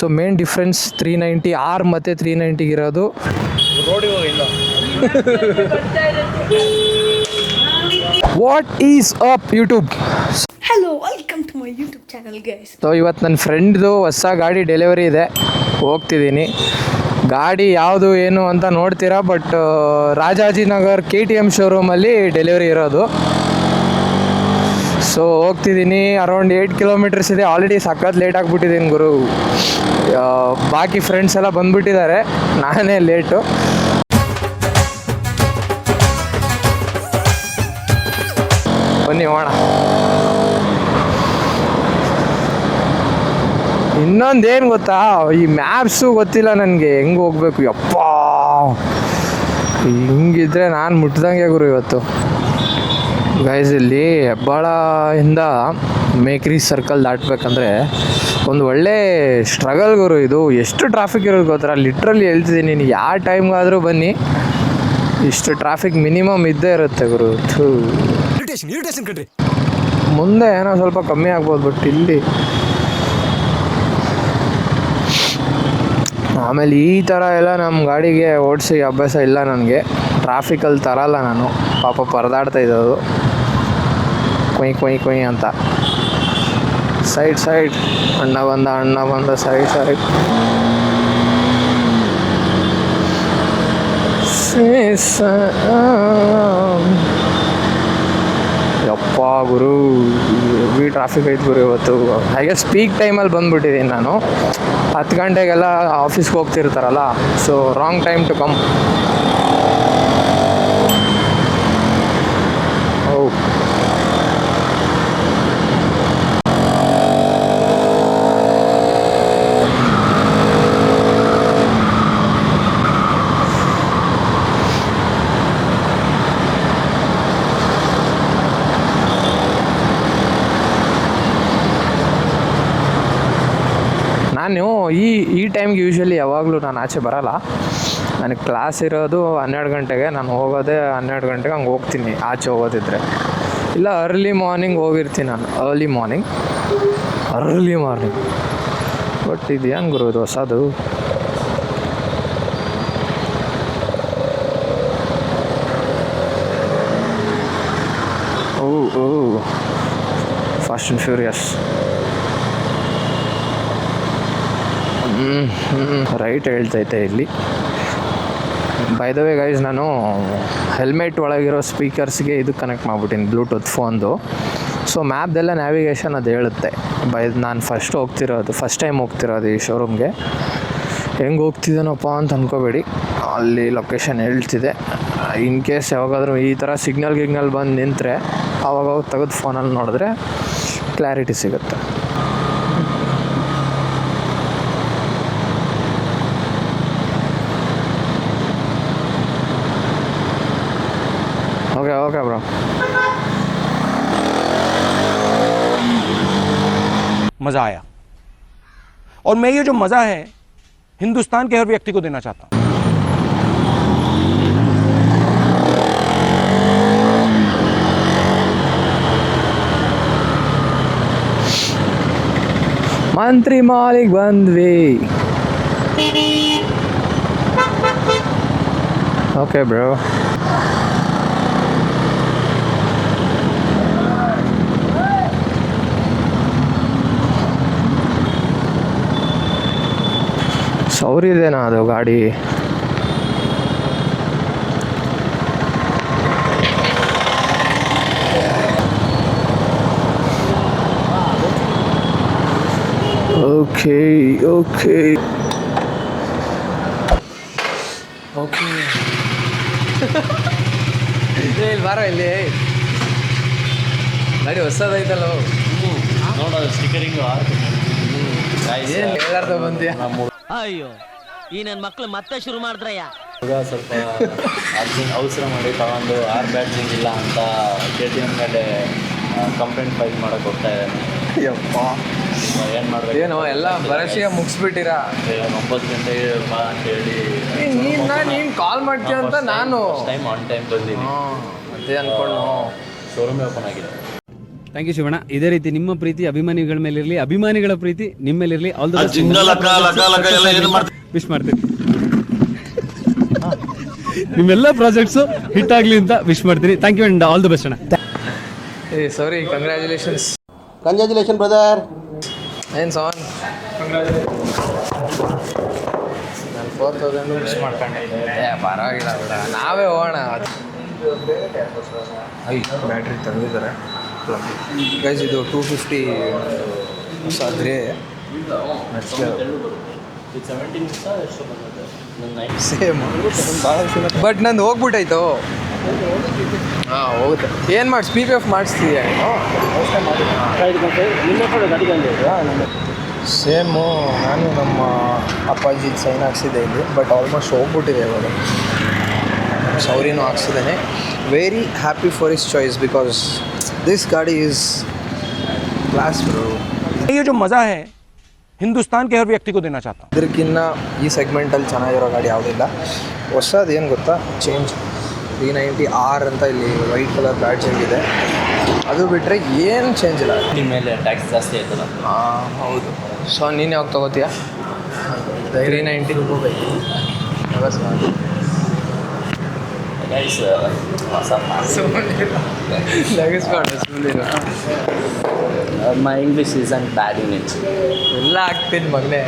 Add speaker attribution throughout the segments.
Speaker 1: So main difference 390 R ಮತ್ತು 390 ಇರೋದು. What is up YouTube?
Speaker 2: Hello, welcome to my YouTube channel guys.
Speaker 1: So ಇವತ್ತು ನನ್ನ ಫ್ರೆಂಡ್ದು ಹೊಸ ಗಾಡಿ ಡೆಲಿವರಿ ಇದೆ, ಹೋಗ್ತಿದ್ದೀನಿ. ಗಾಡಿ ಯಾವುದು ಏನು ಅಂತ ನೋಡ್ತೀರಾ, ಬಟ್ ರಾಜಾಜಿನಗರ್ KTM ಶೋರೂಮಲ್ಲಿ ಡೆಲಿವರಿ ಇರೋದು. ಸೊ ಹೋಗ್ತಿದ್ದೀನಿ, ಅರೌಂಡ್ 8 ಕಿಲೋಮೀಟರ್ಸ್ ಇದೆ. ಆಲ್ರೆಡಿ ಸಖತ್ ಲೇಟ್ ಆಗಿಬಿಟ್ಟಿದ್ದೀನಿ ಗುರು. ಬಾಕಿ ಫ್ರೆಂಡ್ಸ್ ಎಲ್ಲ ಬಂದುಬಿಟ್ಟಿದ್ದಾರೆ, ನಾನೇ ಲೇಟು. ಬನ್ನಿ ಹೋಣ. ಇನ್ನೊಂದೇನು ಗೊತ್ತಾ, ಈ ಮ್ಯಾಪ್ಸು ಗೊತ್ತಿಲ್ಲ ನನಗೆ, ಹೆಂಗೆ ಹೋಗ್ಬೇಕು. ಯಪ್ಪ, ಹಿಂಗಿದ್ರೆ ನಾನು ಮುಟ್ದಂಗೆ ಗುರು ಇವತ್ತು. ಗೈಸ್, ಇಲ್ಲಿ ಹೆಬ್ಬಾಳದಿಂದ ಮೇಕ್ರಿ ಸರ್ಕಲ್ ದಾಟಬೇಕಂದ್ರೆ ಒಂದು ಒಳ್ಳೆ ಸ್ಟ್ರಗಲ್ ಗುರು ಇದು. ಎಷ್ಟು ಟ್ರಾಫಿಕ್ ಇರೋದು ಗೊತ್ತಾ, ಲಿಟ್ರಲಿ ಹೇಳ್ತಿದ್ದೀನಿ. ನೀನು ಯಾವ ಟೈಮ್ಗಾದರೂ ಬನ್ನಿ, ಇಷ್ಟು ಟ್ರಾಫಿಕ್ ಮಿನಿಮಮ್ ಇದ್ದೇ ಇರುತ್ತೆ ಗುರು. ಮುಂದೆ ಏನೋ ಸ್ವಲ್ಪ ಕಮ್ಮಿ ಆಗ್ಬೋದು, ಬಟ್ ಇಲ್ಲಿ ಆಮೇಲೆ ಈ ಥರ ಎಲ್ಲ ನಮ್ಮ ಗಾಡಿಗೆ ಓಡಿಸಿ ಅಭ್ಯಾಸ ಇಲ್ಲ ನನಗೆ. ಟ್ರಾಫಿಕಲ್ಲಿ ತರಲ್ಲ ನಾನು, ಪಾಪ ಪರದಾಡ್ತಾ ಇದ್ದದು ಕೊಯ್ ಕೊಯ್ ಕೊಯ್ ಅಂತ. ಸೈಡ್ ಅಣ್ಣ ಬಂದ ಸೈಡ್. ಯಪ್ಪ ಗುರು, ಹೆವಿ ಟ್ರಾಫಿಕ್ ಐತೆ ಗುರು ಇವತ್ತು. ಹಾಗೆ ಪೀಕ್ ಟೈಮಲ್ಲಿ ಬಂದುಬಿಟ್ಟಿದ್ದೀನಿ ನಾನು. 10 ಗಂಟೆಗೆಲ್ಲ ಆಫೀಸ್ಗೆ ಹೋಗ್ತಿರ್ತಾರಲ್ಲ, so wrong time to come. ನಾನು ಈ ಟೈಮ್ಗೆ ಯೂಶ್ವಲಿ ಯಾವಾಗಲೂ ನಾನು ಆಚೆ ಬರೋಲ್ಲ. ನನಗೆ ಕ್ಲಾಸ್ ಇರೋದು 12 ಗಂಟೆಗೆ, ನಾನು ಹೋಗೋದೇ 12 ಗಂಟೆಗೆ. ಹಂಗೆ ಹೋಗ್ತೀನಿ ಆಚೆ ಹೋಗೋದಿದ್ರೆ. ಇಲ್ಲ ಅರ್ಲಿ ಮಾರ್ನಿಂಗ್ ಹೋಗಿರ್ತೀನಿ ನಾನು, ಅರ್ಲಿ ಮಾರ್ನಿಂಗ್. ಬಟ್ ಇದು ಹೆಂಗೆ ಗುರು, ಇದು ಹೊಸದು. ಓ ಫಾಸ್ಟ್ ಆ್ಯಂಡ್ ಫ್ಯೂರಿಯಸ್. ರೈಟ್ ಹೇಳ್ತೈತೆ ಇಲ್ಲಿ. ಬೈ ದ ವೇ ಗೈಸ್, ನಾನು ಹೆಲ್ಮೆಟ್ ಒಳಗಿರೋ ಸ್ಪೀಕರ್ಸ್ಗೆ ಇದು ಕನೆಕ್ಟ್ ಮಾಡಿಬಿಟ್ಟಿನಿ, ಬ್ಲೂಟೂತ್ ಫೋನ್ದು. ಸೊ ಮ್ಯಾಪ್ದೆಲ್ಲ ನ್ಯಾವಿಗೇಷನ್ ಅದು ಹೇಳುತ್ತೆ. ನಾನು ಫಸ್ಟ್ ಟೈಮ್ ಹೋಗ್ತಿರೋದು ಈ ಶೋರೂಮ್ಗೆ. ಹೆಂಗೆ ಹೋಗ್ತಿದ್ದೇನಪ್ಪ ಅಂತ ಅಂದ್ಕೋಬೇಡಿ, ಅಲ್ಲಿ ಲೊಕೇಶನ್ ಹೇಳ್ತಿದೆ. ಇನ್ ಕೇಸ್ ಯಾವಾಗಾದರೂ ಈ ಥರ ಸಿಗ್ನಲ್ ಬಂದು ನಿಂತರೆ ಆವಾಗ ತೆಗೆದು ಫೋನಲ್ಲಿ ನೋಡಿದ್ರೆ ಕ್ಲಾರಿಟಿ ಸಿಗುತ್ತೆ. Okay bro.
Speaker 3: मज़ा आया, और मैं ये जो मज़ा है हिंदुस्तान के हर व्यक्ति को देना चाहता हूँ.
Speaker 1: मंत्री मालिक बंद्वी. Okay bro. ಸೌರಿದೇನಾ ಅದು ಗಾಡಿ? ಓಕೆ ಇಲ್ಲಿ ಬಾರೋ, ಇಲ್ಲಿ ಗಾಡಿ ಹೊಸದೈತಲ್ಲ,
Speaker 4: ನೋಡೋದು ಸ್ಟಿಕರಿಂಗು
Speaker 1: ಏನು ಹೇಳಾರ್ದ ಬಂದ್ಯಾ?
Speaker 5: ಅಯ್ಯೋ, ಈ ನನ್ನ ಮಕ್ಳು ಮತ್ತೆ ಶುರು ಮಾಡಿದ್ರಯ್ಯ.
Speaker 4: ಸ್ವಲ್ಪ ಅರ್ಜೆಂಟ್ ಅವಸರ ಮಾಡಿ ತಗೊಂಡು ಬ್ಯಾಡ್ಜಿಂಗ್ ಇಲ್ಲ ಅಂತ KTM ಮೇಲೆ ಕಂಪ್ಲೇಂಟ್ ಫೈಲ್ ಮಾಡೋಕೆ ಹೋಗ್ತಾ ಇದ್ದಾನೆ.
Speaker 1: ಯಪ್ಪ,
Speaker 4: ಏನು ಮಾಡಬೇಕು?
Speaker 1: ಏನು ಎಲ್ಲ ಬರಸಿಗೆ ಮುಗಿಸ್ಬಿಟ್ಟಿರಾ?
Speaker 4: 9 ಗಂಟೆಗೆ ಬಾ ಅಂತ ಹೇಳಿ
Speaker 1: ನೀನು ಕಾಲ್ ಮಾಡ್ತೀಯ ಅಂತ ನಾನು
Speaker 4: ಟೈಮ್ ಆನ್ ಟೈಮ್ ಬಂದೀನಿ.
Speaker 1: ಅದೇ ಅಂದ್ಕೊಂಡು
Speaker 4: ಶೋರೂಮೇ ಓಪನ್ ಆಗಿದೆ.
Speaker 6: Thank you Shivanna. ಇದೇ ರೀತಿ ನಿಮ್ಮ ಪ್ರೀತಿ ಅಭಿಮಾನಿಗಳ ಮೇಲಿರಲಿ, ಅಭಿಮಾನಿಗಳ ಪ್ರೀತಿ ನಿಮ್ಮ ಮೇಲಿರಲಿ. All the best. ವಿಶ್ ಮಾಡ್ತೀನಿ. ನಿಮ್ಮೆಲ್ಲ ಪ್ರಾಜೆಕ್ಟ್ಸು ಹಿಟ್ ಆಗಲಿ ಅಂತ ವಿಶ್ ಮಾಡ್ತೀನಿ. Thank you and all the best ಅಣ್ಣ.
Speaker 1: Sorry, congratulations.
Speaker 7: Congratulation brother.
Speaker 1: ಏನು ಸಾನ್, ನಾನು 4000 ಮಿಸ್ ಮಾಡ್ಕೊಂಡೆ. ಪರವಾಗಿಲ್ಲ ಬಿಡ, ನಾವೇ ಹೋಗೋಣ. ಬ್ಯಾಟ್ರಿ ತಂದಿದ್ದಾರೆ ಗೈಸ್. ಇದು 250 ಸಾಧ್ರೆ ಸೇಮ್, ಬಟ್ ನಂದು ಹೋಗ್ಬಿಟ್ಟಾಯ್ತು. ಹಾಂ ಹೋಗುತ್ತೆ. ಏನು ಮಾಡಿ ಸ್ಪೀಕ್ ಆಫ್ ಮಾಡಿಸ್ತೀಯ ಸೇಮು. ನಾನು ನಮ್ಮ ಅಪ್ಪಾಜಿ ಸೈನ್ ಹಾಕ್ಸಿದ್ದೆ ಇಲ್ಲಿ, ಬಟ್ ಆಲ್ಮೋಸ್ಟ್ ಹೋಗ್ಬಿಟ್ಟಿದೆ ಇವಾಗ. ಸೌರಿನೂ ಹಾಕ್ಸಿದ್ದಾನೆ. Very happy for his choice because this ಗಾಡಿ ಈಸ್ ಕ್ಲಾಸ್ ಬ್ರೋ.
Speaker 3: ये जो मज़ा है हिंदुस्तान के हर व्यक्ति को देना चाहता हूँ.
Speaker 1: ಇದಕ್ಕಿನ್ನ ಈ ಸೆಗ್ಮೆಂಟಲ್ಲಿ ಚೆನ್ನಾಗಿರೋ ಗಾಡಿ ಯಾವುದಿಲ್ಲ. ಹೊಸದು ಏನು ಗೊತ್ತಾ, ಚೇಂಜ್ 390R ಅಂತ ಇಲ್ಲಿ ವೈಟ್ ಕಲರ್ ಬ್ಯಾಡ್ಜಿಂಗ್ ಇದೆ. ಅದು ಬಿಟ್ಟರೆ ಏನು ಚೇಂಜ್ ಇಲ್ಲ.
Speaker 4: ನಿಮ್ಮ ಮೇಲೆ ಟ್ಯಾಕ್ಸ್ ಜಾಸ್ತಿ ಆಯ್ತಲ್ಲ.
Speaker 1: ಹೌದು. ಸೊ ನೀನು ಯಾವಾಗ ತೊಗೋತೀಯ? 390
Speaker 4: guys my English is and bad in it.
Speaker 1: ಎಲ್ಲ ಆಗ್ತೀನಿ ಮಗನೇ.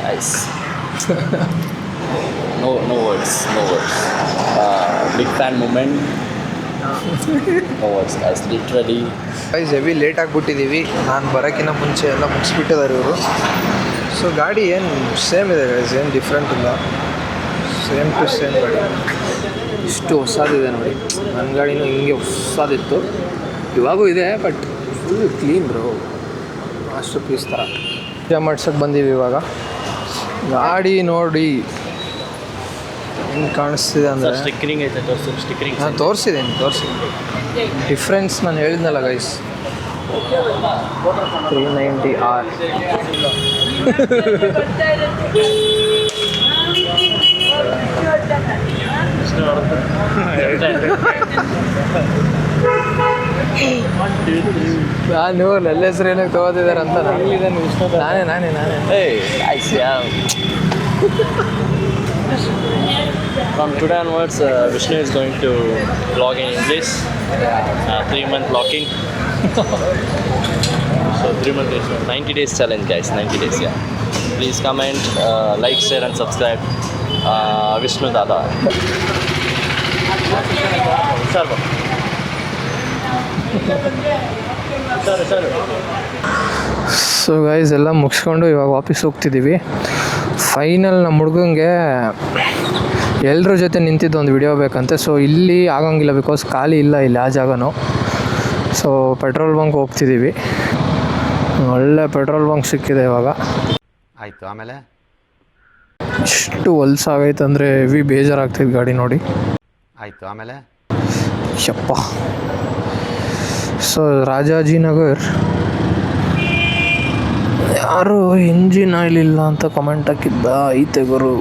Speaker 4: Guys no words. Big fan moment. No words guys, literally.
Speaker 1: Guys heavy late ಆಗಿಬಿಟ್ಟಿದ್ದೀವಿ. ನಾನು ಬರೋಕ್ಕಿಂತ ಮುಂಚೆ ಎಲ್ಲ ಮುಗಿಸ್ಬಿಟ್ಟಿದ್ದಾರೆ ಇವರು. ಸೊ ಗಾಡಿ ಏನು ಸೇಮ್ ಇದೆ ಗೈಸ್, ಏನು ಡಿಫ್ರೆಂಟ್ ಇಲ್ಲ. ಸೇಮ್ ಟು ಸೇಮ್ ಗಾಡಿ. ಇಷ್ಟು ಹೊಸದಿದೆ ನೋಡಿ. ನನ್ನ ಗಾಡಿನೂ ಹಿಂಗೆ ಹೊಸದಿತ್ತು, ಇವಾಗೂ ಇದೆ, but full clean bro. Masterpiece ಥರ. ಪೂಜೆ ಮಾಡ್ಸೋಕ್ಕೆ ಬಂದೀವಿ ಇವಾಗ. ಗಾಡಿ ನೋಡಿ ಹೆಂಗೆ ಕಾಣಿಸ್ತಿದೆ ಅಂದರೆ,
Speaker 4: ಸ್ಟಿಕ್ಕರಿಂಗ್ ಐತೆ, ಸ್ಟಿಕ್ಕರಿಂಗ್
Speaker 1: ನಾನು ತೋರಿಸಿದ್ದೀನಿ. ಡಿಫ್ರೆನ್ಸ್ ನಾನು ಹೇಳಿದ್ನಲ್ಲ ಗೈಸ್. 390R. ನಾನು ನನ್ನ ಹೆಸರು ಏನಕ್ಕೆ ತೊಗೋತಿದ್ದಾರೆ ಅಂತ ನಾನೇ
Speaker 4: From today onwards, Vishnu is going to vlog in English. 3-month vlogging. So 3 months, 90 days challenge guys, 90 days, yeah. Please comment, like, share and subscribe. Vishnu Dada. Sir.
Speaker 1: So guys ಎಲ್ಲ ಮುಗಿಸ್ಕೊಂಡು ಇವಾಗ ವಾಪಸ್ ಹೋಗ್ತಿದ್ದೀವಿ. ಫೈನಲ್ ನಮ್ಮ ಹುಡುಗಂಗೆ ಎಲ್ಲರ ಜೊತೆ ನಿಂತಿದ್ದು ಒಂದು video ಬೇಕಂತೆ. ಸೊ ಇಲ್ಲಿ ಆಗೋಂಗಿಲ್ಲ ಬಿಕಾಸ್ ಖಾಲಿ ಇಲ್ಲ ಇಲ್ಲಿ ಆ ಜಾಗನೂ. ಸೊ ಪೆಟ್ರೋಲ್ ಬಂಕ್ ಹೋಗ್ತಿದ್ದೀವಿ. ಒಳ್ಳೆ ಪೆಟ್ರೋಲ್ ಬಂಕ್ ಸಿಕ್ಕಿದೆ ಇವಾಗ.
Speaker 7: ಆಯಿತು, ಆಮೇಲೆ
Speaker 1: ಇಷ್ಟು ಹೊಲ್ಸಾಗೈತೆ ಅಂದರೆ ಹೆವಿ ಬೇಜಾರಾಗ್ತಿದೆ ಗಾಡಿ ನೋಡಿ.
Speaker 7: ಆಯಿತು, ಆಮೇಲೆ
Speaker 1: ಯಪ್ಪ. ಸೊ ರಾಜಾಜಿನಗರ್ ಯಾರು ಇಂಜಿನ್ ಆಯಿಲ್ ಇಲ್ಲ ಅಂತ ಕಮೆಂಟ್ ಹಾಕಿದ್ದ, ಐತೆ ಗುರು.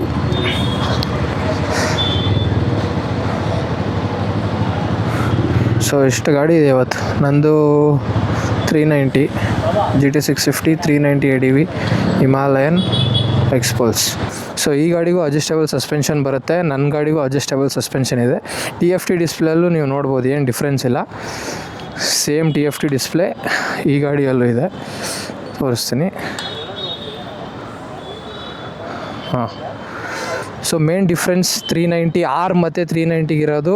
Speaker 1: ಸೊ ಎಷ್ಟು ಗಾಡಿ ಇದೆ ಇವತ್ತು. ನಂದು 390 GT 650, 390 ADV, Himalayan Xpulse. So ಈ ಗಾಡಿಗೂ ಅಡ್ಜಸ್ಟೇಬಲ್ ಸಸ್ಪೆನ್ಷನ್ ಬರುತ್ತೆ, ನನ್ನ ಗಾಡಿಗೂ ಅಡ್ಜಸ್ಟೇಬಲ್ ಸಸ್ಪೆನ್ಷನ್ ಇದೆ. TFT ಡಿಸ್ಪ್ಲೇಯಲ್ಲೂ ನೀವು ನೋಡ್ಬೋದು, ಏನು ಡಿಫ್ರೆನ್ಸ್ ಇಲ್ಲ. ಸೇಮ್ TFT ಡಿಸ್ಪ್ಲೇ ಈ ಗಾಡಿಯಲ್ಲೂ ಇದೆ, ತೋರಿಸ್ತೀನಿ. ಹಾಂ, ಸೊ ಮೇನ್ ಡಿಫ್ರೆನ್ಸ್ 390R ಮತ್ತು 390 ಇರೋದು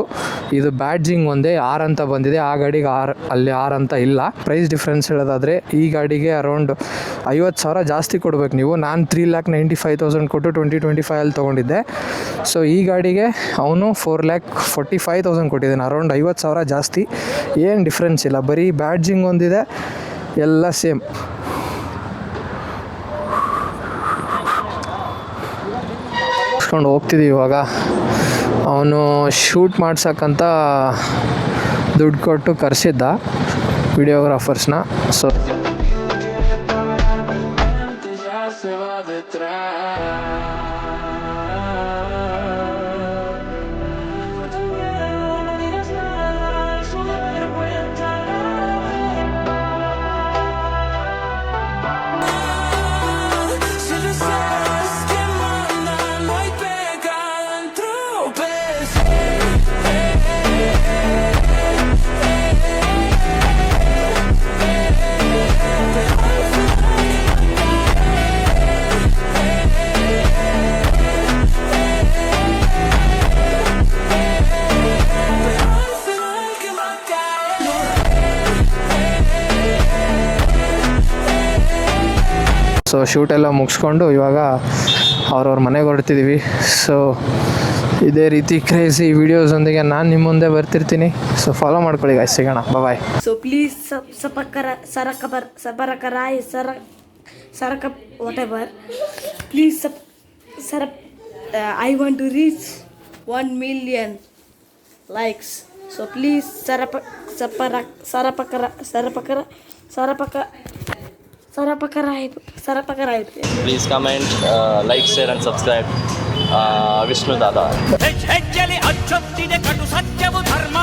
Speaker 1: ಇದು ಬ್ಯಾಡ್ಜಿಂಗ್ ಒಂದೇ R ಅಂತ ಬಂದಿದೆ. ಆ ಗಾಡಿಗೆ ಅಲ್ಲಿ R ಅಂತ ಇಲ್ಲ. ಪ್ರೈಸ್ ಡಿಫ್ರೆನ್ಸ್ ಹೇಳೋದಾದರೆ ಈ ಗಾಡಿಗೆ ಅರೌಂಡ್ 50,000 ಜಾಸ್ತಿ ಕೊಡಬೇಕು ನೀವು. ನಾನು 3,95,000 ಕೊಟ್ಟು 2025 ತೊಗೊಂಡಿದ್ದೆ. ಸೊ ಈ ಗಾಡಿಗೆ ಅವನು 4,45,000 ಕೊಟ್ಟಿದ್ದಾನೆ, ಅರೌಂಡ್ 50,000 ಜಾಸ್ತಿ. ಏನು ಡಿಫ್ರೆನ್ಸ್ ಇಲ್ಲ, ಬರೀ ಬ್ಯಾಡ್ಜಿಂಗ್ ಒಂದಿದೆ, ಎಲ್ಲ ಸೇಮ್. ಹೋಗ್ತಿದ್ದೀವಿ ಇವಾಗ. ಅವನು ಶೂಟ್ ಮಾಡ್ಸಕ್ಕಂತ ದುಡ್ಡು ಕೊಟ್ಟು ಕರೆಸಿದ್ದ ವಿಡಿಯೋಗ್ರಾಫರ್ಸ್ನ. ಸೊ ಸೊ ಶೂಟೆಲ್ಲ ಮುಗಿಸ್ಕೊಂಡು ಇವಾಗ ಅವ್ರವ್ರ ಮನೆಗೆ ಹೊರಡ್ತಿದ್ದೀವಿ. ಸೊ ಇದೇ ರೀತಿ ಕ್ರೇಜಿ ವೀಡಿಯೋಸೊಂದಿಗೆ ನಾನು ನಿಮ್ಮ ಮುಂದೆ ಬರ್ತಿರ್ತೀನಿ. ಸೊ ಫಾಲೋ ಮಾಡ್ಕೊಳ್ಳಿ ಗಾಯ್ಸ್, ಸಿಗೋಣ, ಬಾಯ್.
Speaker 2: So please whatever. Please I want to reach 1 million likes. So please
Speaker 4: please comment, like, share and subscribe. Vishnu Dada.
Speaker 5: ಹೆಜ್ಜೆಲಿ ಅಚ್ಚೊತ್ತಿದೆ ಕಟು ಸತ್ಯವು ಧರ್ಮ